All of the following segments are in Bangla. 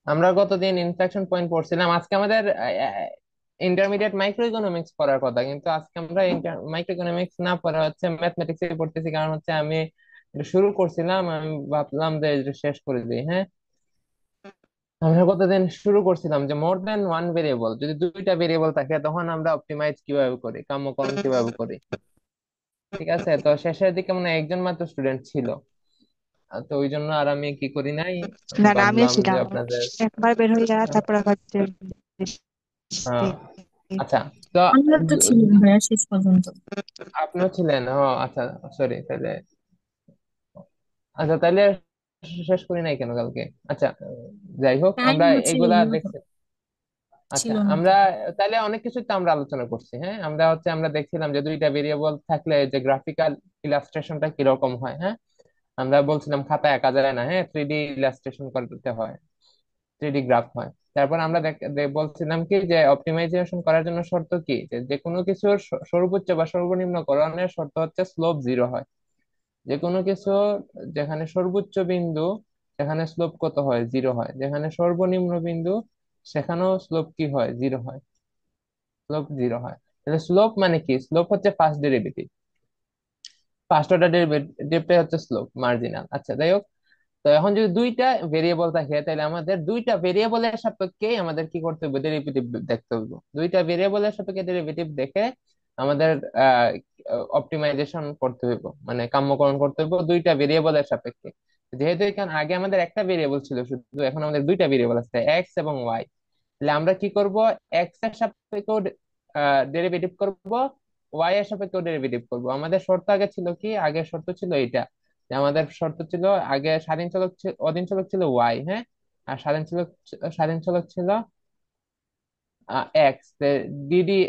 আমরা গতদিন ইনফ্লেকশন পয়েন্ট পড়ছিলাম। আজকে আমাদের ইন্টারমিডিয়েট মাইক্রো ইকোনমিক্স পড়ার কথা, কিন্তু আজকে আমরা মাইক্রো ইকোনমিক্স না পড়া হচ্ছে ম্যাথমেটিক্স এ পড়তেছি। কারণ হচ্ছে আমি এটা শুরু করছিলাম, আমি ভাবলাম যে এটা শেষ করে দিই। হ্যাঁ, আমরা গতদিন শুরু করছিলাম যে মোর দেন ওয়ান ভেরিয়েবল, যদি দুইটা ভেরিয়েবল থাকে তখন আমরা অপটিমাইজ কিভাবে করি, কাম্যকরণ কিভাবে করি। ঠিক আছে, তো শেষের দিকে মানে একজন মাত্র স্টুডেন্ট ছিল। তো ওই জন্য আর আমি কি করি নাই, না না, আমিও ভাবলাম যে ছিলাম। আপনাদের একবার বের হয়ে যাওয়া, তারপর আবার আহ, আচ্ছা। তো আমরা তো ছিলাম ভাইয়া শেষ পর্যন্ত। আপনিও ছিলেন? ও আচ্ছা, সরি তাহলে। আচ্ছা তাহলে শেষ করি নাই কেন কালকে? আচ্ছা, যাই হোক, টাইম আমরা হচ্ছে এগুলা দেখছি। আচ্ছা, ছিল না তো। আমরা তাহলে অনেক কিছু তো আমরা আলোচনা করছি। হ্যাঁ, আমরা দেখছিলাম যে দুইটা ভেরিয়েবল থাকলে যে গ্রাফিক্যাল ইলাস্ট্রেশনটা কিরকম হয়। হ্যাঁ, আমরা বলছিলাম খাতায় আঁকা যায় না, হ্যাঁ, 3D ইলাস্ট্রেশন করতে হয়, 3D গ্রাফ হয়। তারপর আমরা বলছিলাম কি যে অপটিমাইজেশন করার জন্য শর্ত কি, যে যে কোনো কিছুর সর্বোচ্চ বা সর্বনিম্ন করণের শর্ত হচ্ছে স্লোপ জিরো হয়। যে কোনো কিছু যেখানে সর্বোচ্চ বিন্দু সেখানে স্লোপ কত হয়, জিরো হয়। যেখানে সর্বনিম্ন বিন্দু সেখানেও স্লোপ কি হয়, জিরো হয়, স্লোপ জিরো হয়। তাহলে স্লোপ মানে কি? স্লোপ হচ্ছে ফার্স্ট ডেরিভেটিভ, ফার্স্ট অর্ডার ডেরিভেটিভটাই হচ্ছে স্লোপ, মার্জিনাল। আচ্ছা যাই হোক, তো এখন যদি দুইটা ভেরিয়েবল থাকে তাহলে আমাদের দুইটা ভেরিয়েবলের সাপেক্ষে আমাদের কি করতে হবে, ডেরিভেটিভ দেখতে হবে। দুইটা ভেরিয়েবলের সাপেক্ষে ডেরিভেটিভ দেখে আমাদের অপটিমাইজেশন করতে হইব, মানে কাম্যকরণ করতে হইব দুইটা ভেরিয়েবলের সাপেক্ষে। যেহেতু এখানে আগে আমাদের একটা ভেরিয়েবল ছিল শুধু, এখন আমাদের দুইটা ভেরিয়েবল আছে, এক্স এবং ওয়াই। তাহলে আমরা কি করব, এক্স এর সাপেক্ষেও ডেরিভেটিভ করব, ওয়াই এর সাপেক্ষেও ডেরিভেটিভ করব। আমাদের শর্ত আগে ছিল কি, আগের শর্ত ছিল এটা, যে আমাদের শর্ত ছিল আগে স্বাধীন চলক অধীন চলক ছিল ওয়াই, হ্যাঁ, আর স্বাধীন চলক ছিল X. D D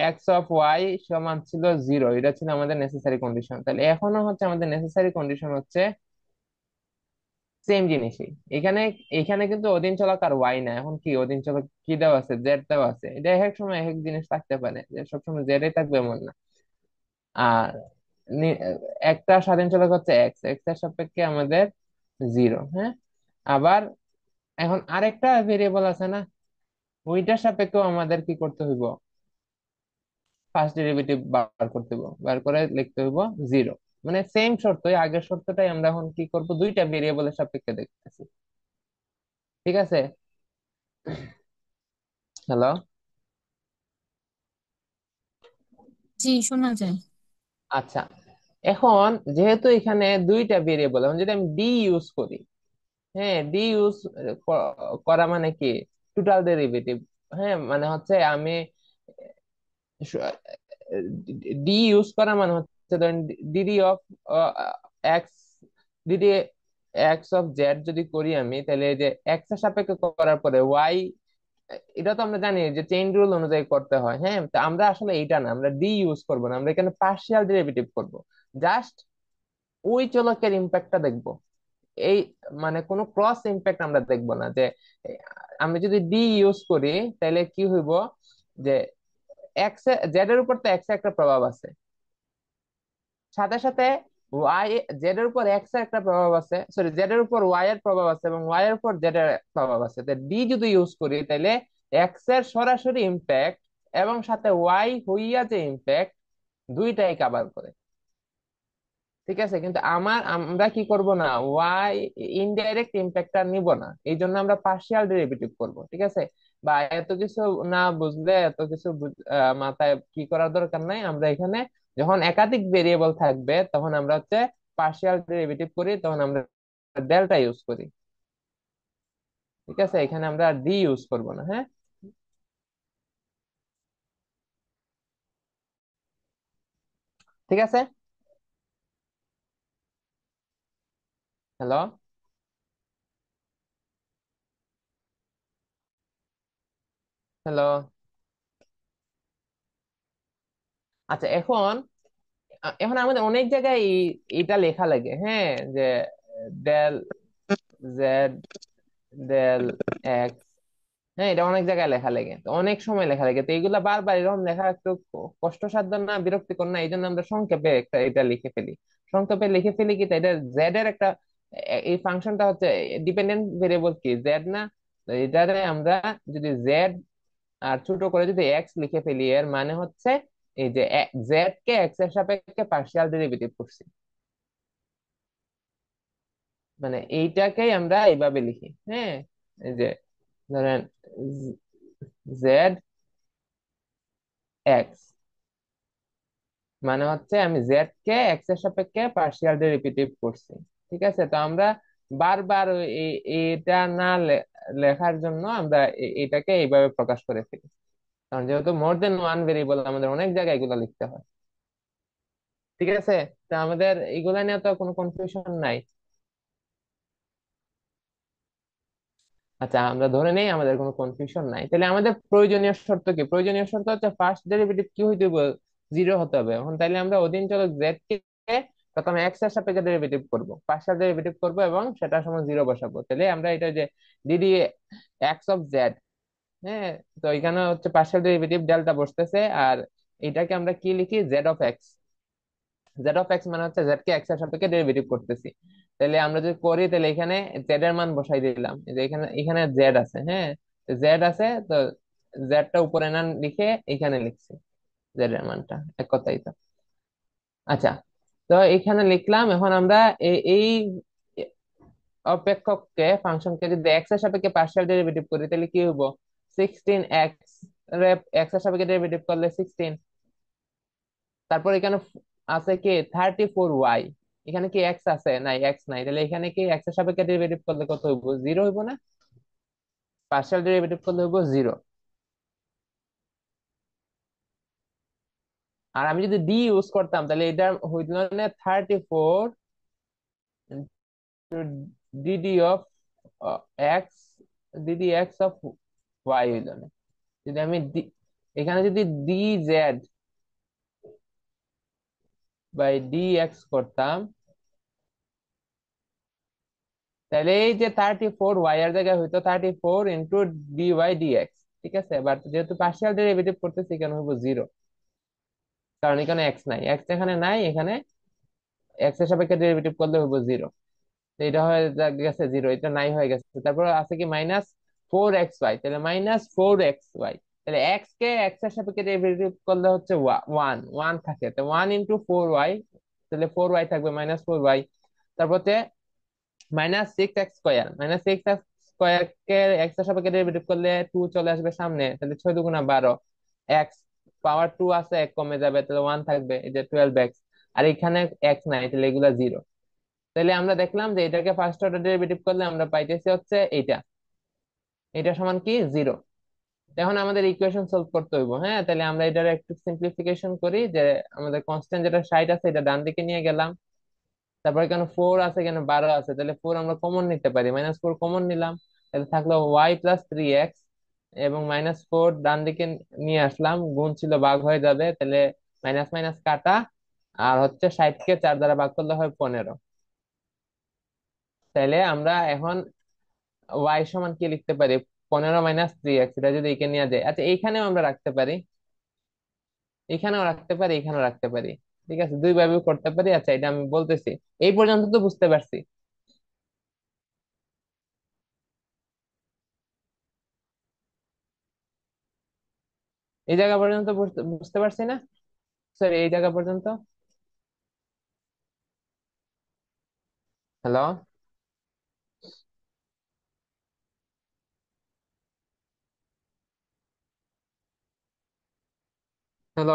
X of Y সমান ছিল জিরো, এটা ছিল আমাদের নেসেসারি কন্ডিশন। তাহলে এখনো হচ্ছে আমাদের নেসেসারি কন্ডিশন হচ্ছে সেম জিনিসই। এখানে এখানে কিন্তু অধীন চলক আর ওয়াই না, এখন কি অধীন চলক কি দেওয়া আছে, জেড দেওয়া আছে। এটা এক এক সময় এক এক জিনিস থাকতে পারে, যে সবসময় জেড থাকবে এমন না। আর নি- একটা স্বাধীন চলক হচ্ছে এক্স, এক্স এর সাপেক্ষে আমাদের জিরো। হ্যাঁ, আবার এখন আরেকটা ভেরিয়েবল আছে না, ওইটার সাপেক্ষেও আমাদের কি করতে হইব, ফার্স্ট ডেরিভেটিভ বার করতে হইব, বার করে লিখতে হইব জিরো। মানে সেম শর্তই, আগের শর্তটাই আমরা এখন কি করব, দুইটা ভেরিয়েবলের সাপেক্ষে দেখতেছি। ঠিক আছে, হ্যালো। জি, শোনা যায়। আচ্ছা, এখন যেহেতু এখানে দুইটা ভেরিয়েবল, এখন যদি আমি ডি ইউজ করি, হ্যাঁ, ডি ইউজ করা মানে কি, টোটাল ডেরিভেটিভ। হ্যাঁ, মানে হচ্ছে আমি ডি ইউজ করা মানে হচ্ছে ধরেন DD of X, D D X of Z যদি করি আমি, তাহলে এই যে এক্স এর সাপেক্ষে করার পরে ওয়াই, এটা তো আমরা জানি যে চেইন রুল অনুযায়ী করতে হয়। হ্যাঁ, তো আমরা আসলে এইটা না, আমরা ডি ইউজ করবো না, আমরা এখানে পার্শিয়াল ডেরিভেটিভ করব। জাস্ট ওই চলকের ইম্প্যাক্টটা দেখবো, এই মানে কোনো ক্রস ইম্প্যাক্ট আমরা দেখবো না। যে এ, আমি যদি ডি ইউজ করি তাহলে কি হইব, যে এক্স জেড এর উপর তো এক্স এর একটা প্রভাব আছে, সাথে সাথে ওয়াই, জেড এর উপর এক্স এর একটা প্রভাব আছে, সরি জেড এর উপর ওয়াই এর প্রভাব আছে, এবং ওয়াই এর উপর জেড এর প্রভাব আছে। তো ডি যদি ইউজ করি তাহলে এক্স এর সরাসরি ইম্প্যাক্ট এবং সাথে ওয়াই হইয়া যে ইম্প্যাক্ট, দুইটাই কভার করে। ঠিক আছে, কিন্তু আমরা কি করব না, ওয়াই ইনডাইরেক্ট ইম্প্যাক্টটা নিব না, এই জন্য আমরা পার্শিয়াল ডেরিভেটিভ করব। ঠিক আছে, বা এত কিছু না বুঝলে, এত কিছু মাথায় কি করার দরকার নাই। আমরা এখানে যখন একাধিক ভেরিয়েবল থাকবে তখন আমরা হচ্ছে পার্শিয়াল ডেরিভেটিভ করি, তখন আমরা ডেল্টা ইউজ করি। ঠিক আছে, এখানে আমরা ডি ইউজ করব না। হ্যাঁ, ঠিক আছে, হ্যালো, হ্যালো। আচ্ছা, এখন এখন আমাদের অনেক জায়গায় এটা লেখা লাগে, হ্যাঁ, যে ডেল জেড, ডেল এক্স, হ্যাঁ, এটা অনেক জায়গায় লেখা লাগে, তো অনেক সময় লেখা লাগে। তো এইগুলা বারবার এরকম লেখা একটু কষ্টসাধ্য না, বিরক্তিকর না? এই জন্য আমরা সংক্ষেপে একটা এটা লিখে ফেলি। সংক্ষেপে লিখে ফেলি কি, তা এটা জেড এর একটা এই ফাংশনটা হচ্ছে ডিপেন্ডেন্ট ভেরিয়েবল কি জেড না? তো এটারে আমরা যদি জেড আর ছোট করে যদি এক্স লিখে ফেলি, এর মানে হচ্ছে এই যে জেড কে এক্স এর সাপেক্ষে পার্শিয়াল ডেরিভেটিভ করছি। মানে এইটাকেই আমরা এইভাবে লিখি, হ্যাঁ। এই যে ধরেন জেড এক্স মানে হচ্ছে আমি জেড কে এক্স এর সাপেক্ষে পার্শিয়াল ডেরিভেটিভ করছি। ঠিক আছে, তো আমরা বারবার এটা না লেখার জন্য আমরা এটাকে এইভাবে প্রকাশ করে ফেলি, কারণ যেহেতু মোর দেন ওয়ান ভেরিয়েবল আমাদের অনেক জায়গায় এগুলো লিখতে হয়। ঠিক আছে, তা আমাদের এগুলা নিয়ে তো কোনো কনফিউশন নাই। আচ্ছা, আমরা ধরে নেই আমাদের কোনো কনফিউশন নাই, তাহলে আমাদের প্রয়োজনীয় শর্ত কি? প্রয়োজনীয় শর্ত হচ্ছে ফার্স্ট ডেরিভেটিভ কি হইতে হবে? জিরো হতে হবে। এখন তাইলে আমরা অধীন চলক জেড কে প্রথমে এক্স এর সাপেক্ষে ডেরিভেটিভ করব, পার্শিয়াল ডেরিভেটিভ করব এবং সেটা সমান জিরো বসাবো। তাহলে আমরা এটা যে ডিডি এক্স অফ জেড, হ্যাঁ, তো এখানে হচ্ছে পার্শিয়াল ডেরিভেটিভ ডেল্টা বসতেছে। আর এটাকে আমরা কি লিখি? Z of X. Z of x মানে হচ্ছে জেড কে এক্স এর সাপেক্ষে ডেরিভেটিভ করতেছি। তাহলে আমরা যদি করি তাহলে এখানে জেড এর মান বসাই দিলাম। এই যে এখানে এখানে জেড আছে, হ্যাঁ, জেড আছে তো জেডটা উপরে না লিখে এখানে লিখছি জেড এর মানটা, এক কথাই তো। আচ্ছা, তো এখানে লিখলাম। এখন আমরা এই অপেক্ষককে ফাংশনকে যদি এক্স এর সাপেক্ষে পার্শিয়াল ডেরিভেটিভ করি তাহলে কি হবো? 16x এক্স এর সাপেক্ষে ডেরিভেটিভ করলে 16। তারপর এখানে আছে কি 34y। এখানে কি এক্স আছে? নাই, এক্স নাই। তাহলে এখানে কি এক্স এর সাপেক্ষে ডেরিভেটিভ করলে কত হইব? জিরো হইব না? পার্শিয়াল ডেরিভেটিভ করলে হইব জিরো। আর আমি যদি ডি ইউজ করতাম তাহলে এটা হইল না 34 D D of X, D D X of Y হইল না? যদি আমি এখানে যদি D Z by D X করতাম তাহলে এই যে 34 ওয়াই এর জায়গায় হইতো 34 ডি ওয়াই ডি এক্স। ঠিক আছে, বাট যেহেতু পার্শিয়াল ডেরিভেটিভ করতেছি এখানে হইব জিরো, কারণ এখানে এক্স নাই। এক্স এখানে নাই, এখানে এক্স এর সাপেক্ষে ডেরিভেটিভ করলে হইব জিরো। এটা হয়ে গেছে জিরো, এটা নাই হয়ে গেছে। তারপর আছে কি -4xy, তাহলে -4xy। তাহলে এক্স কে এক্স এর সাপেক্ষে ডেরিভেটিভ করলে হচ্ছে ওয়ান, ওয়ান থাকে তো 1 × 4y, তাহলে 4y থাকবে -4y। তারপর -6x², -6x² কে এক্স এর সাপেক্ষে ডেরিভেটিভ করলে 2 চলে আসবে সামনে, তাহলে 6 × 2 = 12। এক্স পাওয়ার 2 আছে, এক কমে যাবে, তাহলে 1 থাকবে, এই যে 12x। আর এখানে এক্স নাই, তাহলে এগুলা জিরো। তাহলে আমরা দেখলাম যে এটাকে ফার্স্ট অর্ডার ডেরিভেটিভ করলে আমরা পাইতেছি হচ্ছে এইটা, এটা সমান কি জিরো। এখন আমাদের ইকুয়েশন সলভ করতে হইব, হ্যাঁ। তাহলে আমরা এটার একটু সিম্পলিফিকেশন করি, যে আমাদের কনস্ট্যান্ট যেটা 60 আছে এটা ডান দিকে নিয়ে গেলাম। তারপর এখানে 4 আছে, এখানে 12 আছে, তাহলে 4 আমরা কমন নিতে পারি, -4 কমন নিলাম। তাহলে থাকলো y+3x, এবং -4 ডান দিকে নিয়ে আসলাম, গুণ ছিল ভাগ হয়ে যাবে, তাহলে মাইনাস মাইনাস কাটা। আর হচ্ছে 60 কে 4 দ্বারা ভাগ করলে হয় 15। তাহলে আমরা এখন y সমান কি লিখতে পারি? 15 - 3x, এটা যদি এখানে নিয়ে যায়, আচ্ছা এইখানেও আমরা রাখতে পারি, এখানেও রাখতে পারি, এখানেও রাখতে পারি। ঠিক আছে, দুই ভাবে করতে পারি। আচ্ছা, এটা আমি বলতেছি। এই পর্যন্ত তো বুঝতে পারছি? এই জায়গা পর্যন্ত বুঝতে বুঝতে পারছি না? সরি, এই জায়গা পর্যন্ত। হ্যালো? হ্যালো?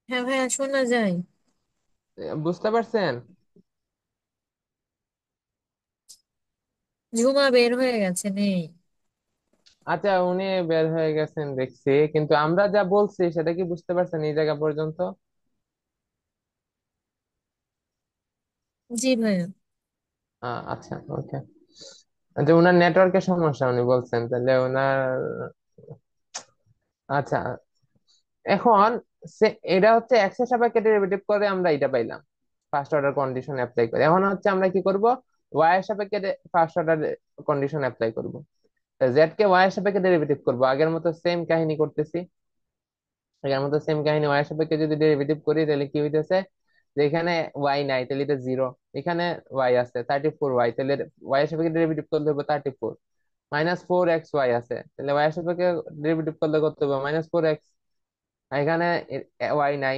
হ্যাঁ ভাইয়া, শোনা যায়। বুঝতে পারছেন? ঝুমা বের হয়ে গেছে, নেই। আচ্ছা, উনি বের হয়ে গেছেন দেখছি, কিন্তু আমরা যা বলছি সেটা কি বুঝতে পারছেন এই জায়গা পর্যন্ত? জি ভাইয়া। আচ্ছা, ওকে। আচ্ছা, উনার নেটওয়ার্কের সমস্যা উনি বলছেন, তাহলে উনার আচ্ছা। এখন এটা হচ্ছে এক্স এর সাপেক্ষে ডেরিভেটিভ করে আমরা এটা পাইলাম, ফার্স্ট অর্ডার কন্ডিশন অ্যাপ্লাই করে। এখন হচ্ছে আমরা কি করব? ওয়াই এর সাপেক্ষে ফার্স্ট অর্ডার কন্ডিশন অ্যাপ্লাই করব। জেড কে ওয়াই এর সাপেক্ষে ডেরিভেটিভ করব, আগের মতো সেম কাহিনী করতেছি। আগের মতো সেম কাহিনী, ওয়াই এর সাপেক্ষে যদি ডেরিভেটিভ করি তাহলে কি হইতেছে? যে এখানে ওয়াই নাই, তাহলে এটা জিরো। এখানে ওয়াই আছে 34 ওয়াই, তাহলে ওয়াই এর সাপেক্ষে ডেরিভেটিভ করলে হবে 34। -4 x ওয়াই আছে, তাহলে ওয়াই এর সাপেক্ষে ডেরিভেটিভ করলে কত হবে? -4 x। এখানে ওয়াই নাই,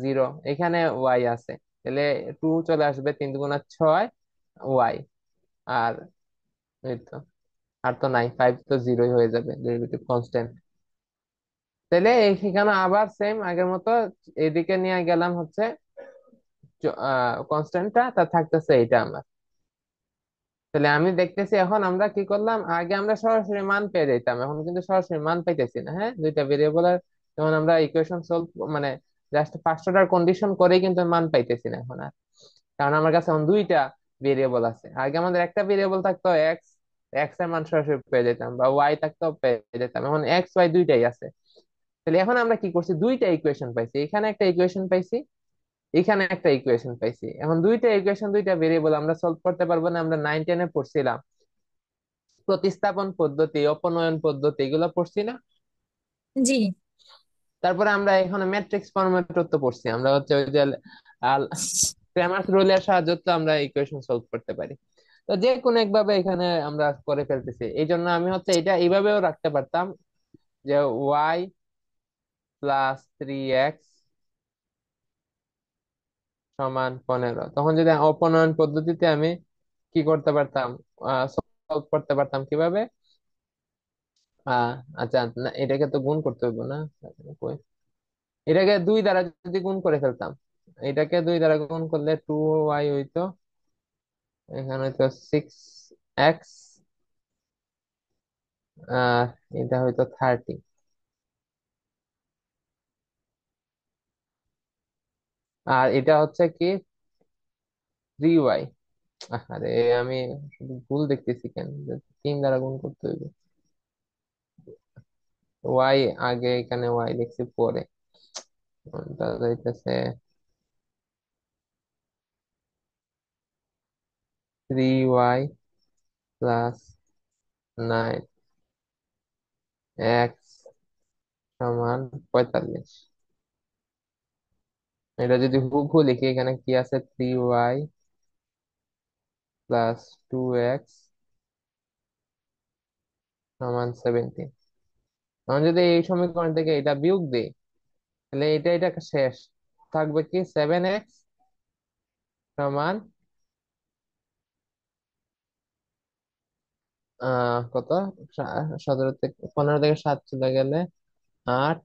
জিরো। এখানে ওয়াই আছে, তাহলে 2 চলে আসবে, 3 × 6 ওয়াই। আর এই তো, আর তো নাই, 5 তো জিরোই হয়ে যাবে, ডেরিভেটিভ কনস্ট্যান্ট। তাহলে এখানে আবার সেম আগের মতো এদিকে নিয়ে গেলাম হচ্ছে কনস্ট্যান্টটা, তা থাকতেছে এটা আমার। তাহলে আমি দেখতেছি এখন আমরা কি করলাম, আগে আমরা সরাসরি মান পেয়ে যেতাম, এখন কিন্তু সরাসরি মান পাইতেছি না। হ্যাঁ, দুইটা ভেরিয়েবলের যেমন আমরা ইকুয়েশন সলভ, মানে জাস্ট ফার্স্ট অর্ডার কন্ডিশন করেই কিন্তু মান পাইতেছি না এখন আর। কারণ আমার কাছে এখন দুইটা ভেরিয়েবল আছে। আগে আমাদের একটা ভেরিয়েবল থাকতো এক্স, এক্স এর মান সরাসরি পেয়ে যেতাম, বা ওয়াই থাকতো পেয়ে যেতাম। এখন এক্স ওয়াই দুইটাই আছে। তাহলে এখন আমরা কি করছি, দুইটা ইকুয়েশন পাইছি, এখানে একটা ইকুয়েশন পাইছি, এখানে একটা ইকুয়েশন পাইছি। এখন দুইটা ইকুয়েশন, দুইটা ভেরিয়েবল আমরা সলভ করতে পারবো না? আমরা 9 10-এ পড়ছিলাম প্রতিস্থাপন পদ্ধতি, অপনয়ন পদ্ধতি, এগুলো পড়ছি না? জি। তারপরে আমরা এখানে ম্যাট্রিক্স ফরম্যাটও তো পড়ছি। আমরা হচ্ছে ওই যে ক্র্যামারস রুলের সাহায্যে তো আমরা ইকুয়েশন সলভ করতে পারি। তো যে কোনো একভাবে এখানে আমরা করে ফেলতেছি। এই জন্য আমি হচ্ছে এটা এইভাবেও রাখতে পারতাম, যে y + 3x = 15। তখন যদি অপনয়ন পদ্ধতিতে আমি কি করতে পারতাম, সলভ করতে পারতাম কিভাবে? আহ আচ্ছা, না, এটাকে তো গুণ করতে হইব না? কই, এটাকে 2 দ্বারা যদি গুণ করে ফেলতাম, এটাকে 2 দ্বারা গুণ করলে 2y হইতো, এখানে হইতো 6x, আহ এটা হইতো 30। আর এটা হচ্ছে কি 3y। আরে আমি শুধু ভুল দেখতেছি কেন, যে 3 দ্বারা গুণ করতে হইবে, ওয়াই আগে, এখানে ওয়াই লিখছি পরে। ওটা হইতেছে 3y + 9x = 45। এটা যদি হুবহু লিখি, এখানে কি আছে, 3y + 2x = 17। এখন যদি এই সমীকরণ থেকে এটা বিয়োগ দিই, তাহলে এটা শেষ থাকবে কি, 7x সমান কত, 15 থেকে 7 চলে গেলে 8,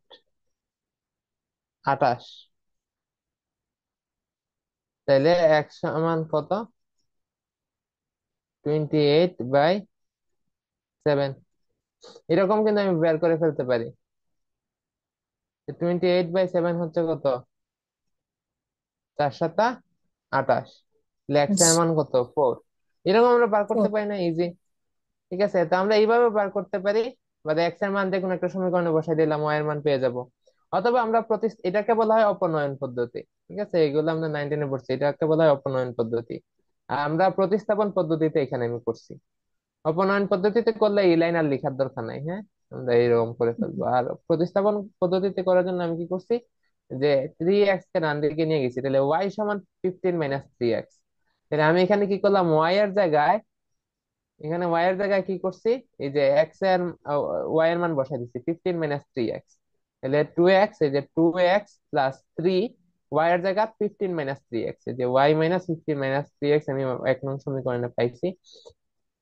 28। তাহলে x সমান কত, 28/7। এরকম কিন্তু আমি বের করে ফেলতে পারি। 28/7 হচ্ছে কত, 4×7 = 28। তাহলে x এর মান কত, 4। এরকম আমরা বার করতে পারি না, ইজি। ঠিক আছে, তো আমরা এইভাবে বার করতে পারি। বা এক্স এর মান যে কোনো একটা সমীকরণে বসাই দিলাম, ওয়াই এর মান পেয়ে যাব। অথবা আমরা এটাকে বলা হয় অপনয়ন পদ্ধতি। ঠিক আছে, এগুলো আমরা 9 10-এ পড়ছি, এটাকে বলা হয় অপনয়ন পদ্ধতি। আর আমরা প্রতিস্থাপন পদ্ধতিতে এখানে আমি করছি। অপনয়ন পদ্ধতিতে করলে এই লাইন আর লেখার দরকার নাই। হ্যাঁ, আমরা এরকম করে ফেলবো। আর প্রতিস্থাপন পদ্ধতিতে করার জন্য আমি কি করছি, যে 3x কে ডান দিকে নিয়ে গেছি, তাহলে y = 15 - 3x। তাহলে আমি এখানে কি করলাম, ওয়াই এর জায়গায় কি করছি, এই যে এক্স এর ওয়াই এর মান বসাই দিচ্ছি, 15 - 3x। তাহলে 2x, এই যে 2x + 3, ওয়াই এর জায়গা 15 - 3x, এই যে y - 15 - 3x আমি 1 নং সমীকরণে পাইছি,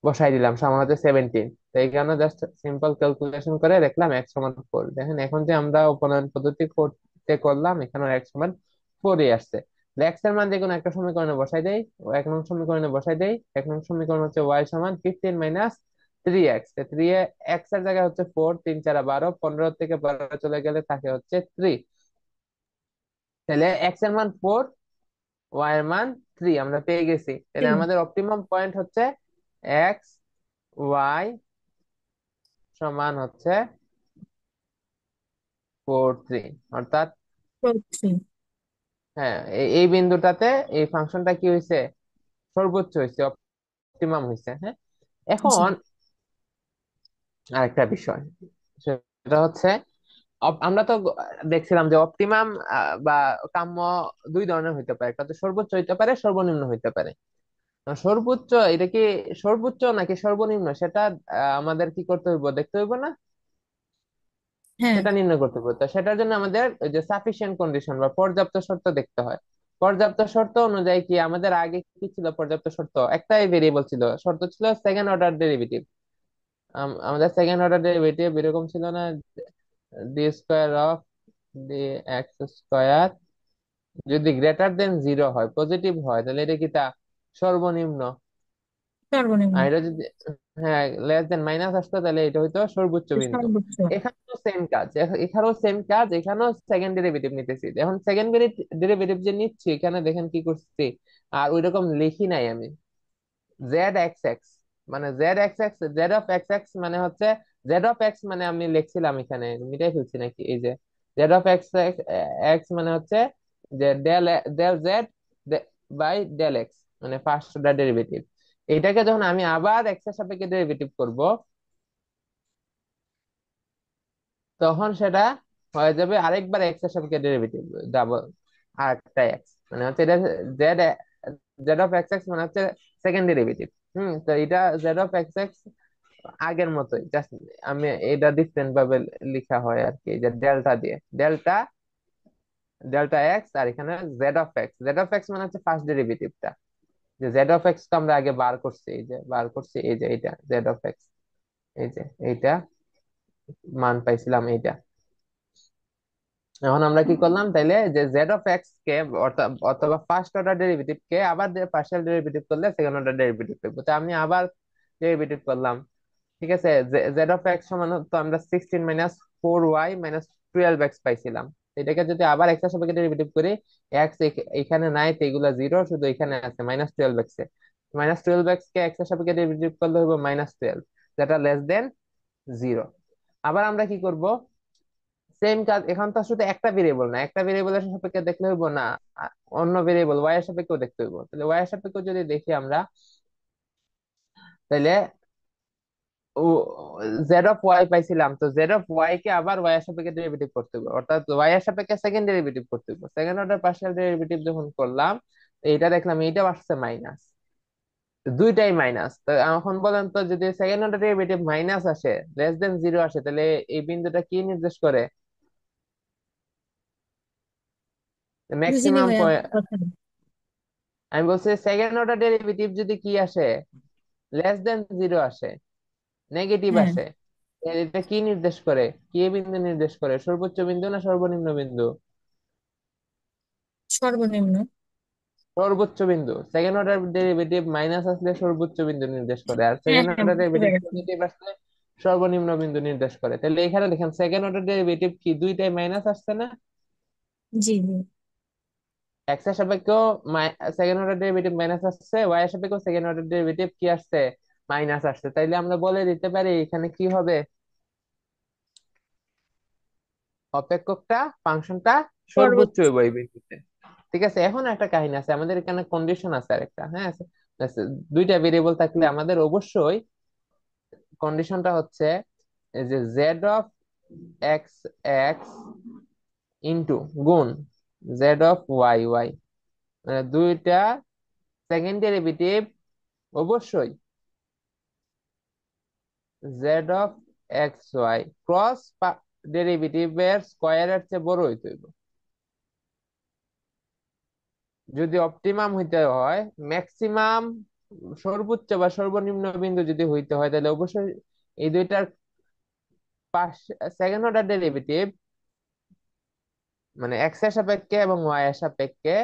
বসাই দিলাম, সমান হচ্ছে 17। তো এই কারণে জাস্ট সিম্পল ক্যালকুলেশন করে দেখলাম x = 4। দেখেন, এখন যে আমরা উপনয়ন পদ্ধতি করতে করলাম, এখানে x = 4 আসছে। এক্স এর মান যে কোনো একটা সমীকরণে বসাই দেই, ও 1 নং সমীকরণে বসাই দেই। 1 নং সমীকরণ হচ্ছে y = 15 - 3x। 3x এর জায়গায় হচ্ছে 4, 3 4 12, 15 থেকে 12 চলে গেলে থাকে হচ্ছে 3। তাহলে x এর মান 4, ওয়াই এর মান 3 আমরা পেয়ে গেছি। তাহলে আমাদের অপটিমাম পয়েন্ট হচ্ছে এক্স ওয়াই সমান হচ্ছে 4 3, অর্থাৎ হ্যাঁ, এই বিন্দুটাতে এই ফাংশনটা কি হয়েছে, সর্বোচ্চ হয়েছে, অপটিমাম হয়েছে। হ্যাঁ, জি। এখন আরেকটা বিষয়, সেটা হচ্ছে আমরা তো দেখছিলাম যে অপটিমাম বা কাম্য দুই ধরনের হইতে পারে, একটা তো সর্বোচ্চ হইতে পারে, সর্বনিম্ন হইতে পারে। সর্বোচ্চ এটা কি সর্বোচ্চ নাকি সর্বনিম্ন সেটা আমাদের কি করতে হইব, দেখতে হইব না? হ্যাঁ। সেটা নির্ণয় করতে হবে। তো সেটার জন্য আমাদের ওই যে সাফিসিয়েন্ট কন্ডিশন বা পর্যাপ্ত শর্ত দেখতে হয়। পর্যাপ্ত শর্ত অনুযায়ী কি আমাদের আগে কি ছিল? পর্যাপ্ত শর্ত একটাই ভেরিয়েবল ছিল, শর্ত ছিল সেকেন্ড অর্ডার ডেরিভেটিভ। আমাদের সেকেন্ড অর্ডার ডেরিভেটিভ এরকম ছিল না, D square of D x square যদি গ্রেটার দেন জিরো হয়, পজিটিভ হয়, তাহলে এটা কি তা সর্বনিম্ন। সর্বনিম্ন। আর এটা যদি হ্যাঁ লেস দেন মাইনাস আসতো, তাহলে এটা হইতো সর্বোচ্চ বিন্দু। সর্বোচ্চ। এখানেও সেম কাজ, এখানেও সেম কাজ, এখানেও সেকেন্ড ডেরিভেটিভ নিতেছি। এখন সেকেন্ড ডেরিভেটিভ যে নিচ্ছি, এখানে দেখেন কি করছি, আর ওইরকম লিখি নাই আমি। জেড এক্স এক্স মানে Z x x, Z of X x মানে হচ্ছে, জেড অফ এক্স মানে আমি লিখছিলাম এখানে, মিটাই ফেলছি নাকি, এই যে জেড অফ এক্স এক্স মানে হচ্ছে যে del del Z by del X, মানে ফার্স্ট অর্ডার ডেরিভেটিভ। এইটাকে যখন আমি আবার এক্স এর সাপেক্ষে ডেরিভেটিভ করব, তখন সেটা হয়ে যাবে আরেকবার এক্স এর সাপেক্ষে ডেরিভেটিভ, ডাবল আরেকটা এক্স, মানে হচ্ছে এটা Z, Z of X x মানে হচ্ছে সেকেন্ড ডেরিভেটিভ। তো এটা জেড অফ এক্স এক্স আগের মতোই, জাস্ট আমি এটা ডিফারেন্ট ভাবে লেখা হয় আর কি, যে ডেল্টা দিয়ে, ডেল্টা ডেল্টা এক্স, আর এখানে Z of X, Z of x মানে হচ্ছে ফার্স্ট ডেরিভেটিভটা। যে জেড অফ এক্স তো আমরা আগে বার করছি, এই যে বার করছি, এই যে এইটা জেড অফ এক্স, এই যে এইটা মান পাইছিলাম এইটা। এখন আমরা কি করলাম তাইলে, যে জেড অফ এক্স কে অথবা ফার্স্ট অর্ডার ডেরিভেটিভ কে আবার পার্শিয়াল ডেরিভেটিভ করলে সেকেন্ড অর্ডার ডেরিভেটিভ পাবো। তো আমি আবার ডেরিভেটিভ করলাম, ঠিক আছে। জেড অফ এক্স সমান তো আমরা 16 - 4y - 12x পাইছিলাম। এটাকে যদি আবার এক্স এর সাপেক্ষে ডেরিভেটিভ করি, এক্স এখানে নাই তো এগুলা জিরো, শুধু এখানে আছে -12x এ। -12x কে এক্স এর সাপেক্ষে ডেরিভেটিভ করলে হবে -12, যেটা লেস দেন জিরো। আবার আমরা কি করব, সেম কাজ, এখন তো শুধু একটা ভেরিয়েবল না, একটা ভেরিয়েবলের সাপেক্ষে দেখলে হইব না, অন্য ভেরিয়েবল ওয়াই এর সাপেক্ষেও দেখতে হইব। তাহলে ওয়াই এর সাপেক্ষে যদি দেখি আমরা, তাহলে ও জেড অফ ওয়াই পাইছিলাম, তো জেড অফ ওয়াই কে আবার ওয়াই এর সাপেক্ষে ডেরিভেটিভ করতে হবে, অর্থাৎ ওয়াই এর সাপেক্ষে সেকেন্ড ডেরিভেটিভ করতে হবে। সেকেন্ড অর্ডার পার্শিয়াল ডেরিভেটিভ যখন করলাম, তো এইটা দেখলাম এইটা আসছে মাইনাস, দুইটাই মাইনাস। তো এখন বলেন তো, যদি সেকেন্ড অর্ডার ডেরিভেটিভ মাইনাস আসে, লেস দেন জিরো আসে, তাহলে এই বিন্দুটা কি নির্দেশ করে? বুঝিনি ম্যাক্সিমাম। ভাইয়া কথা। আমি বলছি সেকেন্ড অর্ডার ডেরিভেটিভ যদি কি আসে, লেস দেন জিরো আসে, নেগেটিভ হ্যাঁ। আসে, এটা কি নির্দেশ করে, কি বিন্দু নির্দেশ করে, সর্বোচ্চ বিন্দু না সর্বনিম্ন বিন্দু? সর্বনিম্ন। সর্বোচ্চ বিন্দু। সেকেন্ড অর্ডার ডেরিভেটিভ মাইনাস আসলে সর্বোচ্চ বিন্দু নির্দেশ করে, আর হ্যাঁ সেকেন্ড হ্যাঁ, অর্ডার বুঝতে ডেরিভেটিভ পেরেছি। পজিটিভ আসলে সর্বনিম্ন বিন্দু নির্দেশ করে। তাহলে এখানে দেখেন সেকেন্ড অর্ডার ডেরিভেটিভ কি দুইটাই মাইনাস আসছে না? জি জি। এক্স এর সাপেক্ষেও সেকেন্ড অর্ডার ডেরিভেটিভ মাইনাস আসছে, ওয়াই এর সাপেক্ষেও সেকেন্ড অর্ডার ডেরিভেটিভ কি আসছে? মাইনাস আসছে। তাইলে আমরা বলে দিতে পারি এখানে কি হবে, অপেক্ষকটা ফাংশনটা সর্বোচ্চ সর্বোচ্চ। হইব এই বিন্দুতে। ঠিক আছে, এখন একটা কাহিনী আছে, আমাদের এখানে কন্ডিশন আছে আরেকটা, হ্যাঁ আছে, দুইটা ভেরিয়েবল থাকলে আমাদের অবশ্যই কন্ডিশনটা হচ্ছে এই যে Z of X X into গুণ জেড অফ ওয়াই ওয়াই, মানে দুইটা সেকেন্ড ডেরিভেটিভ অবশ্যই Z of x Y cross ডেরিভেটিভের স্কয়ারের চেয়ে বড় হইতে হইব। যদি অপটিমাম হইতে হয়, ম্যাক্সিমাম সর্বোচ্চ বা সর্বনিম্ন বিন্দু যদি হইতে হয়, তাহলে অবশ্যই এই দুইটার পাশ সেকেন্ড অর্ডার ডেরিভেটিভ, মানে এক্স এর সাপেক্ষে এবং ওয়াই এর সাপেক্ষে,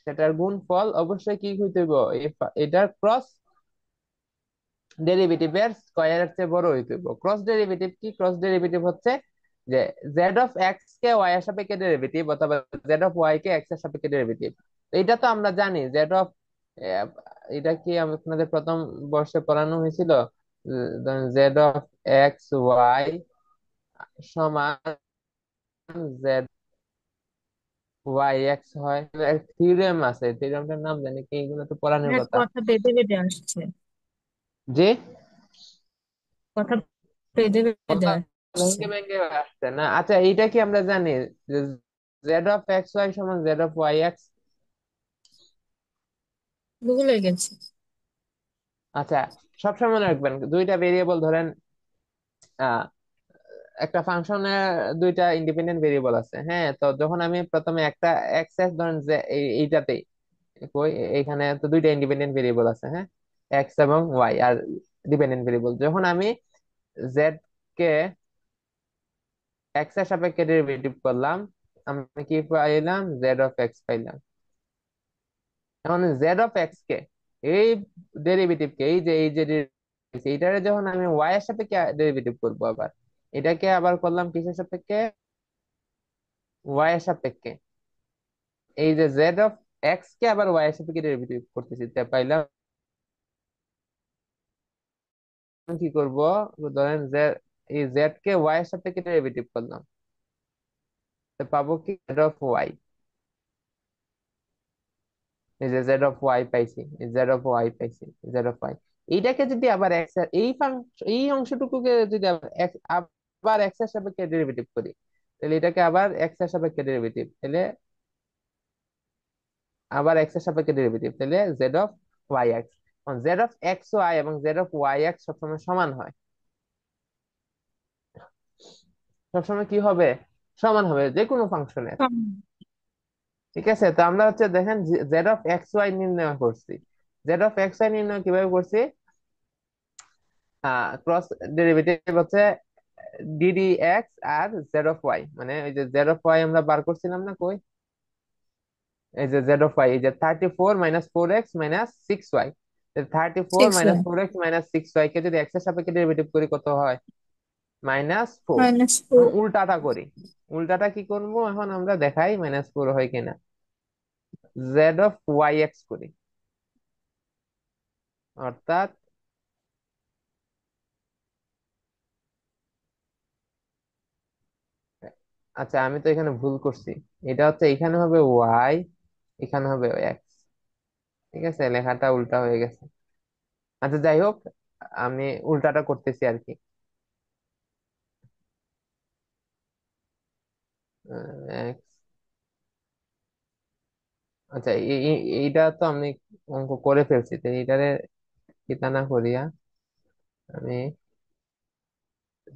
সেটার গুণফল অবশ্যই কি হইতে হইব, এটার ক্রস ডেরিভেটিভের স্কয়ারের চেয়ে বড় হইতে হইব। ক্রস ডেরিভেটিভ কি? ক্রস ডেরিভেটিভ হচ্ছে যে জেড অফ এক্স কে ওয়াই এর সাপেক্ষে ডেরিভেটিভ, অথবা জেড অফ ওয়াই কে এক্স এর সাপেক্ষে ডেরিভেটিভ। এটা তো আমরা জানি জেড অফ, এটা কি আপনাদের প্রথম বর্ষে পড়ানো হয়েছিল, জেড অফ এক্স ওয়াই সমান জেড ওয়াই এক্স হয়, থিওরেম আছে, থিওরেমটার নাম জানি কি, এগুলো তো পড়ানোর হ্যাঁ, কথা। কথা বেঁধে বেঁধে আসছে। জি, কথা বেঁধে বেঁধে কথা আসছে। আসছে। ভেঙ্গে ভেঙ্গে আসছে না। আচ্ছা, এইটা কি আমরা জানি যে জেড অফ এক্স ওয়াই সমান জেড অফ ওয়াই এক্স? গুগলে গেছে। আচ্ছা, সবসময় মনে রাখবেন দুইটা ভেরিয়েবল ধরেন, আহ একটা ফাংশনে দুইটা ইন্ডিপেন্ডেন্ট ভেরিয়েবল আছে, হ্যাঁ। তো যখন আমি প্রথমে একটা এক্স এক্স ধরেন যে এইটাতেই কই, এইখানে তো দুইটা ইন্ডিপেন্ডেন্ট ভেরিয়েবল আছে, হ্যাঁ, এক্স এবং ওয়াই আর ডিপেন্ডেন্ট ভেরিয়েবল। যখন আমি জেড কে এক্স এর সাপেক্ষে ডেরিভেটিভ করলাম, আমি কি পাইলাম? জেড অফ এক্স পাইলাম। এখন জেড অফ এক্স কে, এই ডেরিভেটিভ কে, এই যে derivative, এইটারে যখন আমি ওয়াই এর সাপেক্ষে ডেরিভেটিভ করবো, আবার এটাকে আবার করলাম কিসের সাপেক্ষে? ওয়াই এর সাপেক্ষে। এই যে জেড অফ এক্স কে আবার ওয়াই এর সাপেক্ষে ডেরিভেটিভ করতেছি, তাই পাইলাম কি করব, ধরেন যে এই জেড কে ওয়াই এর সাপেক্ষে ডেরিভেটিভ করলাম, তো পাবো কি? Z of Y. এই যে জেড অফ ওয়াই পাইছি, জেড অফ ওয়াই পাইছি, জেড অফ ওয়াই। এইটাকে যদি আবার এক্স এর এই এই অংশটুকুকে যদি আবার এক্স এর সাপেক্ষে ডেরিভেটিভ করি, তাহলে এটাকে আবার এক্স এর সাপেক্ষে ডেরিভেটিভ, তাহলে আবার এক্স এর সাপেক্ষে ডেরিভেটিভ, তাহলে Z of Y X. Z of x Y এবং জেড অফ ওয়াই এক্স সবসময় সমান হয়। সবসময় কি হবে? সমান হবে যে কোনো ফাংশনের। ঠিক আছে, তো আমরা হচ্ছে দেখেন জেড অফ এক্স ওয়াই নির্ণয় করছি। জেড অফ এক্স ওয়াই নির্ণয় কিভাবে করছি? ক্রস ডেরিভেটিভ হচ্ছে ডিডি এক্স আর জেড অফ ওয়াই, মানে ওই যে জেড অফ ওয়াই আমরা বার করছিলাম না কই, এই যে জেড অফ ওয়াই, এই যে 34 - 4x - 6y। 34 six minus y four x minus six y কে যদি এক্স এর সাপেক্ষে ডেরিভেটিভ করি, কত হয়? -4। -4। এখন উল্টাটা করি। উল্টাটা কি করবো এখন আমরা দেখাই, -4 হয় কিনা। জেড অফ ওয়াই এক্স করি, অর্থাৎ আচ্ছা, আমি তো এখানে ভুল করছি। এটা হচ্ছে এখানে হবে ওয়াই, এখানে হবে এক্স। ঠিক আছে, লেখাটা উল্টা হয়ে গেছে। আচ্ছা, যাই হোক, আমি উল্টাটা করতেছি আর কি। এক্স, আচ্ছা, এইটা তো আমি অঙ্ক করে ফেলছি, তো এইটারে কিতা না করিয়া আমি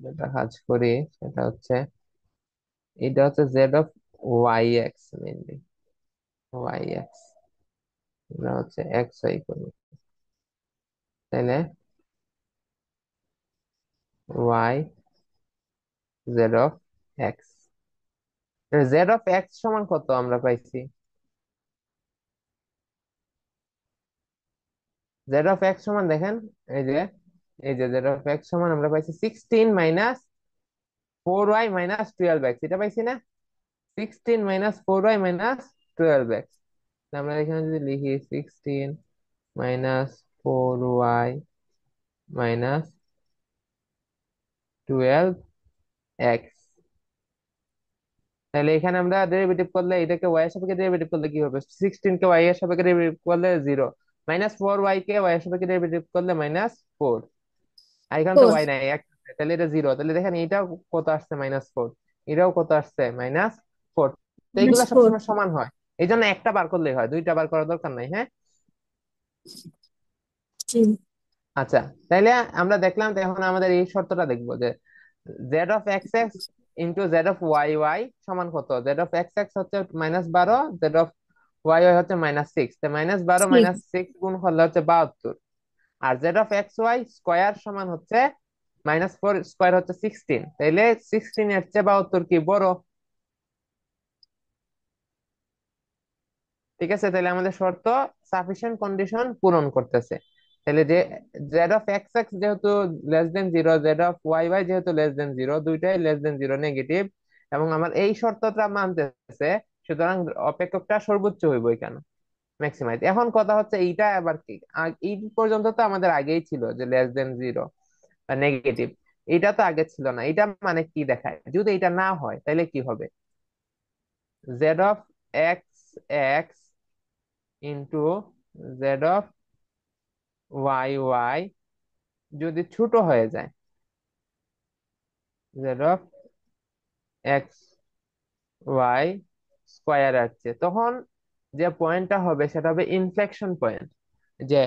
যেটা কাজ করি সেটা হচ্ছে, এটা হচ্ছে Z of Y X, mainly Y X, আমরা হচ্ছে এক্স ওয়াই করি, তাইলে Y Z of X. Z of X সমান কত আমরা পাইছি? জেড অফ এক্স সমান দেখেন, এই যে জেড অফ এক্স সমান আমরা পাইছি 16 - 4y - 12x, এটা পাইছি না? 16 - 4y - 12x। আমরা এখানে যদি লিখি 16 - 4y - 12x, তাহলে এখানে আমরা ডেরিভেটিভ করলে, এটাকে ওয়াই এর সাপেক্ষে ডেরিভেটিভ করলে কি হবে? 16 কে ওয়াই এর সাপেক্ষে ডেরিভেটিভ করলে 0, -4y কে ওয়াই এর সাপেক্ষে ডেরিভেটিভ করলে -4। আর এখানে তো 4। ওয়াই নাই, এক আছে, তাহলে এটা 0। তাহলে দেখেন এটাও কত আসছে? -4। এটাও কত আসছে? -4। তো এগুলা -4। সবসময় সমান হয়। এই জন্য একটা বার করলেই হয়, দুইটা বার করার দরকার নাই, হ্যাঁ। জি। আচ্ছা, তাইলে আমরা দেখলাম, তো এখন আমাদের এই শর্তটা দেখবো যে Z of X X into Z of Y Y সমান কত? জেড অফ এক্স এক্স হচ্ছে -12, জেড অফ ওয়াই ওয়াই হচ্ছে -6, তো -12 6। -6 গুণ করলে হচ্ছে 72। আর Z of x Y square সমান হচ্ছে -4 স্কোয়ার হচ্ছে 16, তাইলে 16 এর চেয়ে 72 কি বড়? ঠিক আছে, তাহলে আমাদের শর্ত সাফিসিয়েন্ট কন্ডিশন পূরণ করতেছে। তাহলে যে জেড অফ এক্স এক্স যেহেতু less than 0, Z of Y Y যেহেতু লেস দেন 0, দুইটাই লেস দেন 0 নেগেটিভ, এবং আমার এই শর্তটা মানতেছে, সুতরাং অপেক্ষকটা সর্বোচ্চ হইব কেন, ম্যাক্সিমাইজ। এখন কথা হচ্ছে এইটা আবার কি, এই পর্যন্ত তো আমাদের আগেই ছিল যে লেস দেন 0 বা নেগেটিভ। এটা তো আগে ছিল না, এটা মানে কি দেখায়? যদি এটা না হয় তাহলে কি হবে? Z of X X into Z of Y Y যদি ছোট হয়ে যায়, Z of x Y square আসছে, তখন যে পয়েন্টটা হবে সেটা হবে ইনফ্লেকশন পয়েন্ট, যে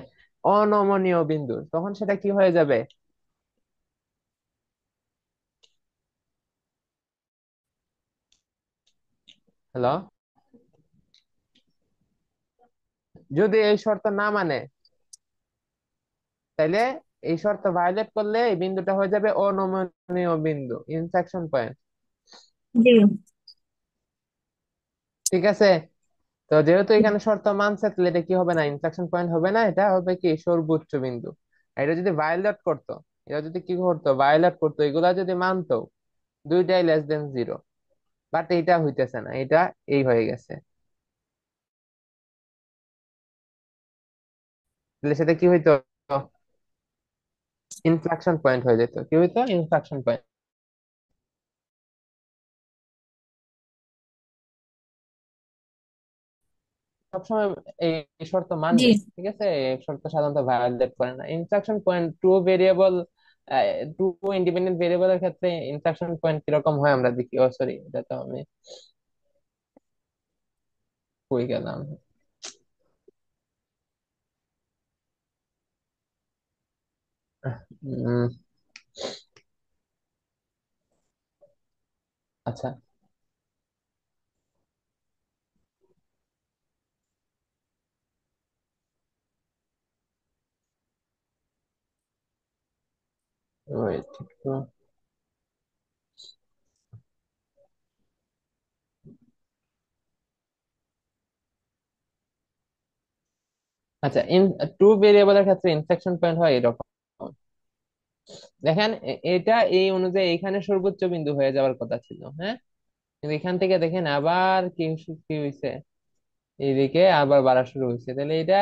অনমনীয় বিন্দু। তখন সেটা কি হয়ে যাবে? হ্যালো, যদি এই শর্ত না মানে, তাইলে এই শর্ত ভায়োলেট করলে এই বিন্দুটা হয়ে যাবে অনমনীয় বিন্দু, ইনফ্লেকশন পয়েন্ট। জি ঠিক আছে, তো যেহেতু এখানে শর্ত মানছে, তাহলে এটা কি হবে না, ইনফ্লেকশন পয়েন্ট হবে না, এটা হবে কি সর্বোচ্চ বিন্দু। আর এটা যদি ভায়োলেট করতো, এটা যদি কি করতো, ভায়োলেট করতো, এগুলা যদি মানতো, দুইটাই লেস দেন জিরো, বাট এইটা হইতেছে না, এটা এই হয়ে গেছে, তাহলে সেটা কি হইতো, ইনফ্লেকশন পয়েন্ট হয়ে যেত। কি হইতো? Inflection point. সবসময় এই এই শর্ত জি মানবে, ঠিক আছে, এই শর্ত সাধারণত ভায়োলেট করে না। Inflection point two variable, two independent ভেরিয়েবলের ক্ষেত্রে ইনফ্লেকশন পয়েন্ট কিরকম হয় আমরা দেখি। ও সরি, এটা তো আমি কই গেলাম। উম, আচ্ছা, wait একটু। আচ্ছা, টু ভেরিয়েবলের ক্ষেত্রে ইনফ্লেকশন পয়েন্ট হয় এরকম। দেখেন, এটা এই অনুযায়ী এখানে সর্বোচ্চ বিন্দু হয়ে যাওয়ার কথা ছিল, হ্যাঁ, কিন্তু এখান থেকে দেখেন আবার কি কি হয়েছে, এইদিকে আবার বাড়া শুরু হয়েছে। তাহলে এটা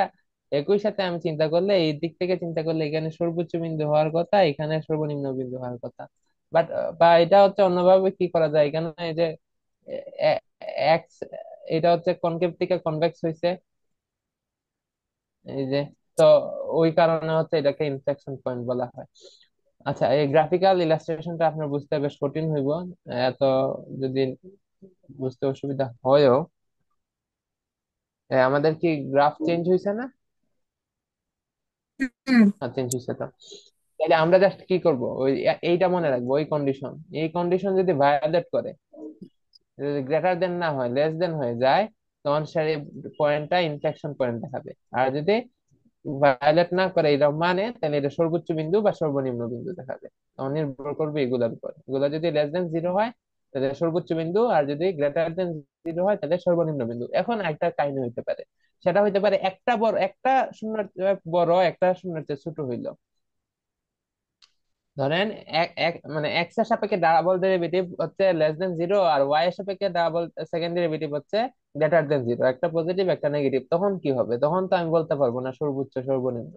একই সাথে আমি চিন্তা করলে, এই দিক থেকে চিন্তা করলে এখানে সর্বোচ্চ বিন্দু হওয়ার কথা, এখানে সর্বনিম্ন বিন্দু হওয়ার কথা। বাট বা এটা হচ্ছে অন্যভাবে কি করা যায়, এখানে এই যে এক্স, এটা হচ্ছে কনকেভ থেকে কনভেক্স হয়েছে, এই যে, তো ওই কারণে হচ্ছে এটাকে ইনফ্লেকশন পয়েন্ট বলা হয়। আচ্ছা, এই গ্রাফিক্যাল ইলাস্ট্রেশনটা আপনার বুঝতে বেশ কঠিন হইব, এত যদি বুঝতে অসুবিধা হয়ও। আমাদের কি গ্রাফ চেঞ্জ হয়েছে না? হুম হ্যাঁ, চেঞ্জ হয়েছে তো। তাহলে আমরা জাস্ট কি করব, ওই এইটা মনে রাখবো, ওই কন্ডিশন, এই কন্ডিশন যদি ভায়োলেট করে, যদি গ্রেটার দেন না হয়, লেস দেন হয়ে যায়, তখন সেই পয়েন্টটা ইনফ্লেকশন পয়েন্ট দেখাবে। আর যদি ভায়োলেট না করে এটা মানে, তাহলে এটা সর্বোচ্চ বিন্দু বা সর্বনিম্ন বিন্দু দেখাবে। তখন নির্ভর করবে এগুলোর উপর। এগুলো যদি লেস দেন জিরো হয়, তাহলে সর্বোচ্চ বিন্দু, আর যদি গ্রেটার দেন জিরো হয়, তাহলে সর্বনিম্ন বিন্দু। এখন একটা কাহিনী হইতে পারে, সেটা হইতে পারে একটা বড়, একটা শূন্যের চেয়ে বড়, একটা শূন্যের চেয়ে ছোট হইলো। ধরেন এক এক মানে এক্স এর সাপেক্ষে ডাবল ডেরিভেটিভ হচ্ছে লেস দেন জিরো, আর ওয়াই এর সাপেক্ষে ডাবল সেকেন্ড ডেরিভেটিভ হচ্ছে গ্রেটার দেন জিরো, একটা পজিটিভ একটা নেগেটিভ। তখন কি হবে? তখন তো আমি বলতে পারবো না সর্বোচ্চ সর্বনিম্ন।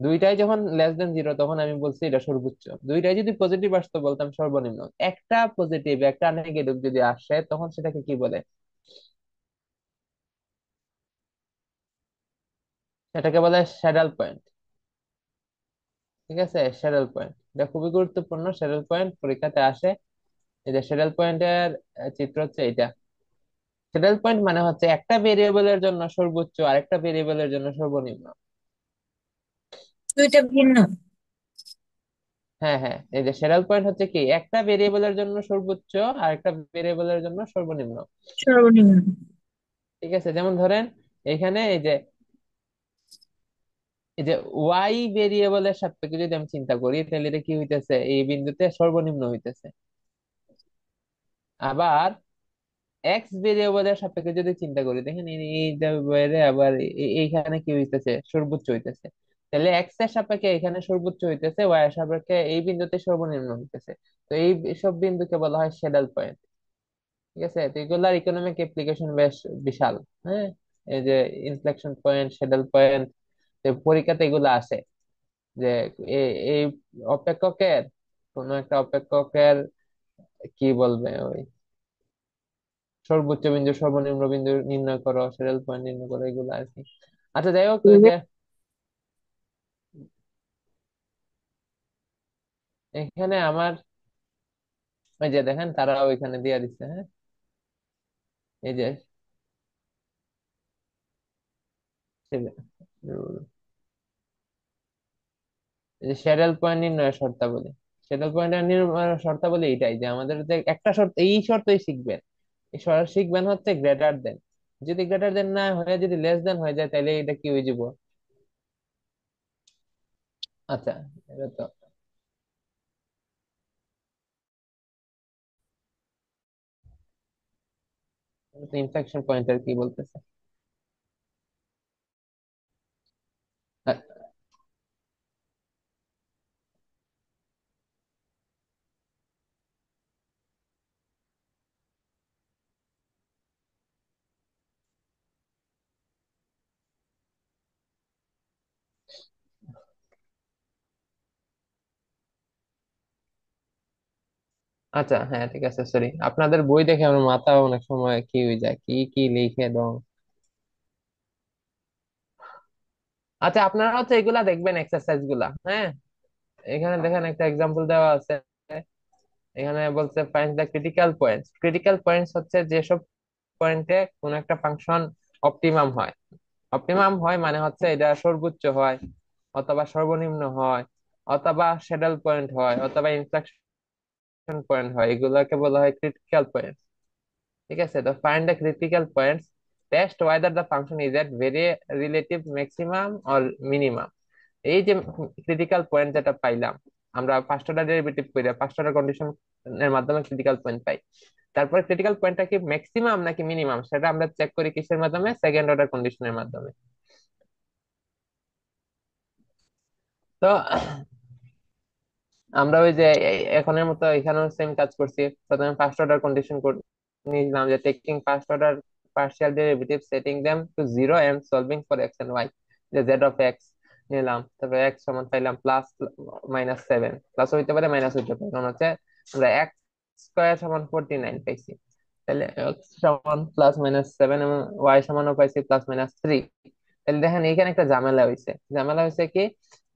দুইটাই যখন লেস দেন জিরো, তখন আমি বলছি এটা সর্বোচ্চ। দুইটাই যদি পজিটিভ আসতো, বলতাম সর্বনিম্ন। একটা পজিটিভ একটা নেগেটিভ যদি আসে, তখন সেটাকে কি বলে? সেটাকে বলে স্যাডেল পয়েন্ট। ঠিক আছে, স্যাডেল পয়েন্ট, এটা খুবই গুরুত্বপূর্ণ। স্যাডেল পয়েন্ট পরীক্ষাতে আসে। এই যে স্যাডেল পয়েন্টের চিত্র হচ্ছে এটা। স্যাডেল পয়েন্ট মানে হচ্ছে একটা ভেরিয়েবলের জন্য সর্বোচ্চ আর একটা ভেরিয়েবলের জন্য সর্বনিম্ন। দুইটা ভিন্ন। হ্যাঁ হ্যাঁ, এই যে স্যাডেল পয়েন্ট হচ্ছে কি, একটা ভেরিয়েবলের জন্য সর্বোচ্চ আর একটা ভেরিয়েবলের জন্য সর্বনিম্ন। সর্বনিম্ন। ঠিক আছে, যেমন ধরেন এখানে এই যে ওয়াই ভেরিয়েবলের সাপেক্ষে যদি আমি চিন্তা করি, তাহলে এটা কি হইতেছে, এই বিন্দুতে সর্বনিম্ন হইতেছে। আবার এক্স ভেরিয়েবলের সাপেক্ষে যদি চিন্তা করি, দেখেন এইটা বাইরে আবার এইখানে কি হইতেছে, সর্বোচ্চ হইতেছে। তাহলে এক্স এর সাপেক্ষে এখানে সর্বোচ্চ হইতেছে, ওয়াই এর সাপেক্ষে এই বিন্দুতে সর্বনিম্ন হইতেছে। তো এই সব বিন্দুকে বলা হয় স্যাডেল পয়েন্ট। ঠিক আছে, তো এগুলার ইকোনমিক অ্যাপ্লিকেশন বেশ বিশাল। হ্যাঁ, এই যে ইনফ্লেকশন পয়েন্ট, স্যাডেল পয়েন্ট, পরীক্ষাতে এগুলো আসে, যে এই অপেক্ষকের, কোন একটা অপেক্ষকের কি বলবে, ওই সর্বোচ্চ বিন্দু সর্বনিম্ন বিন্দু নির্ণয় করো, স্যাডেল পয়েন্ট নির্ণয় করো, এগুলো আর কি। আচ্ছা, যাই হোক, ওই যে এখানে আমার ওই যে দেখেন তারাও এখানে দিয়ে দিচ্ছে, হ্যাঁ। এই যে শ্যাডেল পয়েন্ট নির্ণয়ের শর্তাবলী। শ্যাডেল পয়েন্টের নির্ণয়ের শর্তাবলী এটাই যে আমাদের যে একটা শর্ত, এই শর্তই শিখবেন। এই শর্ত শিখবেন হচ্ছে গ্রেটার দেন। যদি গ্রেটার দেন না হয়ে যদি লেস দেন হয়ে যায় তাহলে এটা কি হয়ে যাব? আচ্ছা, এটা তো ইনফ্লেকশন পয়েন্টার কি বলতেছে? আচ্ছা, হ্যাঁ, ঠিক আছে, সরি, আপনাদের বই দেখে আমার মাথা অনেক সময় কি হয়ে যায়, কি কি লিখে দাও। আচ্ছা, আপনারা হচ্ছে এগুলা দেখবেন এক্সারসাইজ গুলা, হ্যাঁ। এখানে দেখেন একটা এক্সাম্পল দেওয়া আছে। এখানে বলছে find the critical points. Critical points হচ্ছে যেসব পয়েন্টে কোন একটা ফাংশন অপটিমাম হয়। অপটিমাম হয় মানে হচ্ছে এটা সর্বোচ্চ হয়, অথবা সর্বনিম্ন হয়, অথবা স্যাডেল পয়েন্ট হয়, অথবা ইনফ্লেকশন পয়েন্ট হয়, এগুলোকে বলা হয় ক্রিটিক্যাল পয়েন্ট। ঠিক আছে, তো find the critical points, test whether the function is at very relative maximum or minimum. এই যে ক্রিটিক্যাল পয়েন্ট যেটা পাইলাম, আমরা ফার্স্ট অর্ডার ডেরিভেটিভ করে ফার্স্ট অর্ডার কন্ডিশন এর মাধ্যমে ক্রিটিক্যাল পয়েন্ট পাই। তারপরে ক্রিটিক্যাল পয়েন্টটা কি ম্যাক্সিমাম নাকি মিনিমাম সেটা আমরা চেক করি কিসের মাধ্যমে? সেকেন্ড অর্ডার কন্ডিশনের মাধ্যমে। তো আমরা ওই যে এখনের মতো এখানেও সেম কাজ করছি। প্রথমে ফার্স্ট অর্ডার কন্ডিশন নিলাম যে taking first order partial derivative, setting them to zero and solving for X and Y. যে জেড অফ এক্স নিলাম, তারপরে এক্স সমান পাইলাম +-7, প্লাস হইতে পারে মাইনাস হইতে পারে, কারণ হচ্ছে আমরা এক্স স্কয়ার সমান 49 পাইছি। তাহলে এক্স সমান +-7 এবং ওয়াই সমানও পাইছি +-3। তাহলে দেখেন এখানে একটা ঝামেলা হয়েছে। ঝামেলা হয়েছে কি,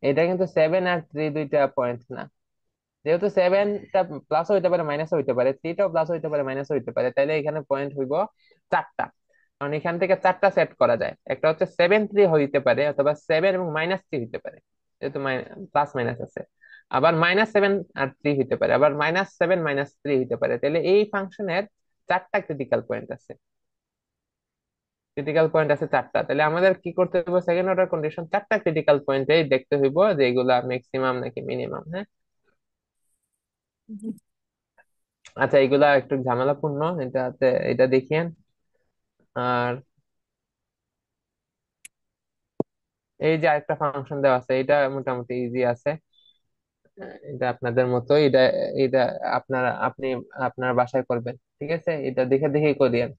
এটা কিন্তু 7 আর 3 দুইটা পয়েন্ট না। যেহেতু সেভেনটা প্লাস হইতে পারে মাইনাস হইতে পারে, থ্রিটাও প্লাস হইতে পারে মাইনাস হইতে পারে, তাইলে এখানে পয়েন্ট হইব চারটা। কারণ এখান থেকে চারটা সেট করা যায়। একটা হচ্ছে 7-3 হইতে পারে, অথবা 7 এবং -3 হইতে পারে, যেহেতু প্লাস মাইনাস আছে। আবার -7 আর 3 হইতে পারে, আবার -7 -3 হইতে পারে। তাহলে এই ফাংশনের চারটা ক্রিটিক্যাল পয়েন্ট আছে। ক্রিটিক্যাল পয়েন্ট আছে চারটা, তাহলে আমাদের কি করতে হবে? সেকেন্ড অর্ডার কন্ডিশন চারটা ক্রিটিক্যাল পয়েন্টে দেখতে হইব যে এগুলা ম্যাক্সিমাম নাকি মিনিমাম, হ্যাঁ। আচ্ছা, এগুলা একটু ঝামেলাপূর্ণ, এটা দেখিয়েন। আর এই যে আরেকটা ফাংশন দেওয়া আছে, এটা মোটামুটি ইজি আছে। এটা আপনাদের মতো, এটা এটা আপনি আপনার বাসায় করবেন, ঠিক আছে? এটা দেখে দেখেই করিয়েন।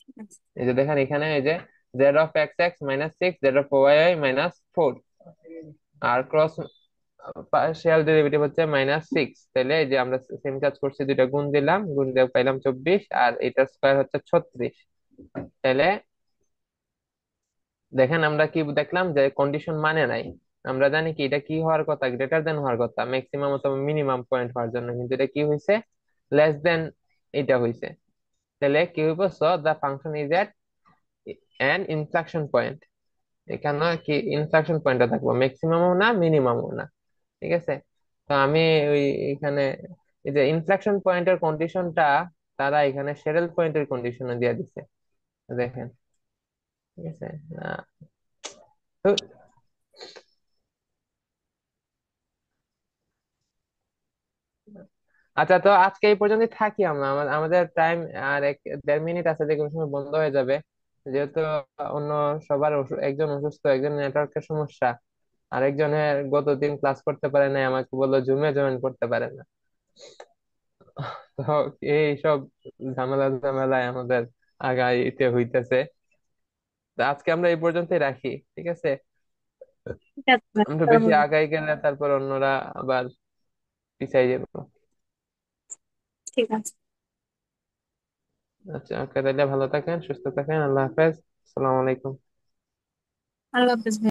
ঠিক আছে। এই যে দেখেন এখানে, এই যে z(x(x) - 6, z(y(y) - 4, আর ক্রস পার্শিয়াল ডেরিভেটিভ হচ্ছে -6। তাহলে এই যে আমরা সেম কাজ করছি, দুইটা গুণ দিলাম, গুণ দিয়ে পাইলাম 24, আর এটা স্কয়ার হচ্ছে 36। তাহলে দেখেন আমরা কি দেখলাম যে কন্ডিশন মানে নাই। আমরা জানি কি এটা কি হওয়ার কথা, গ্রেটার দেন হওয়ার কথা, ম্যাক্সিমাম অথবা মিনিমাম পয়েন্ট হওয়ার জন্য, কিন্তু এটা কি হয়েছে? লেস দেন এটা হয়েছে। তাহলে কি হইব? So the function is at an inflection point. এখানে কি ইনফ্লেকশন পয়েন্টটা থাকবো, ম্যাক্সিমামও না মিনিমামও না। ঠিক আছে, তো আমি ওই এখানে এই যে ইনফ্লেকশন পয়েন্টের কন্ডিশনটা তারা এখানে স্যাডেল পয়েন্টের কন্ডিশনে দিয়ে দিচ্ছে, দেখেন। ঠিক আছে। আহ, তো আচ্ছা, তো আজকে এই পর্যন্তই থাকি আমরা। আমাদের টাইম আর 1-1.5 মিনিট আছে, যে কোনো সময় বন্ধ হয়ে যাবে। যেহেতু অন্য সবার একজন অসুস্থ, একজন নেটওয়ার্কের সমস্যা, আর একজনের গতদিন ক্লাস করতে পারে না, আমাকে বললো জুমে জয়েন করতে পারে না। তো এই সব ঝামেলা ঝামেলায় আমাদের আগাইতে হইতেছে। তো আজকে আমরা এই পর্যন্তই রাখি, ঠিক আছে? ঠিক আছে ভাই, আমরা বেশি তাহলে আগাই গেলে তারপর অন্যরা আবার পিছাই যাবো। ঠিক আছে। আচ্ছা, ওকে, তাহলে ভালো থাকেন, সুস্থ থাকেন, আল্লাহ হাফেজ, আসসালামু আলাইকুম। আল্লাহ হাফেজ ভাই।